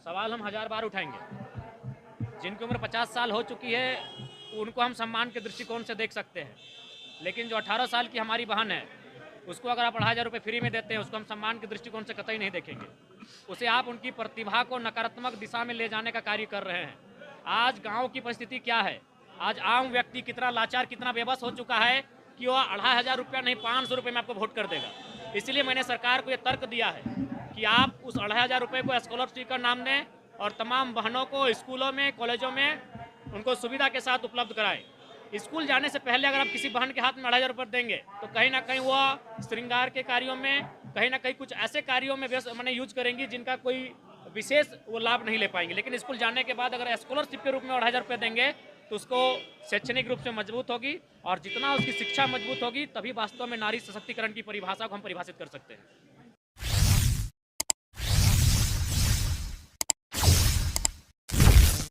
सवाल हम 1000 बार उठाएंगे। जिनकी उम्र 50 साल हो चुकी है उनको हम सम्मान के दृष्टिकोण से देख सकते हैं, लेकिन जो 18 साल की हमारी बहन है उसको अगर आप 2,500 रुपये फ्री में देते हैं, उसको हम सम्मान के दृष्टिकोण से कतई नहीं देखेंगे। उसे आप उनकी प्रतिभा को नकारात्मक दिशा में ले जाने का कार्य कर रहे हैं। आज गांव की परिस्थिति क्या है, आज आम व्यक्ति कितना लाचार, कितना बेबस हो चुका है कि वह 2,500 रुपया नहीं 500 रुपये में आपको वोट कर देगा। इसलिए मैंने सरकार को यह तर्क दिया है कि आप उस 2,500 रुपये को स्कॉलरशिप का नाम दें और तमाम बहनों को स्कूलों में, कॉलेजों में उनको सुविधा के साथ उपलब्ध कराएं। स्कूल जाने से पहले अगर आप किसी बहन के हाथ में 2,500 रुपये देंगे तो कहीं ना कहीं वह श्रृंगार के कार्यों में, कहीं ना कहीं कुछ ऐसे कार्यों में मैंने यूज करेंगी जिनका कोई विशेष वो लाभ नहीं ले पाएंगे। लेकिन स्कूल जाने के बाद अगर स्कॉलरशिप के रूप में 2,500 रुपये देंगे तो उसको शैक्षणिक रूप से मजबूत होगी, और जितना उसकी शिक्षा मजबूत होगी तभी वास्तव में नारी सशक्तिकरण की परिभाषा को हम परिभाषित कर सकते हैं।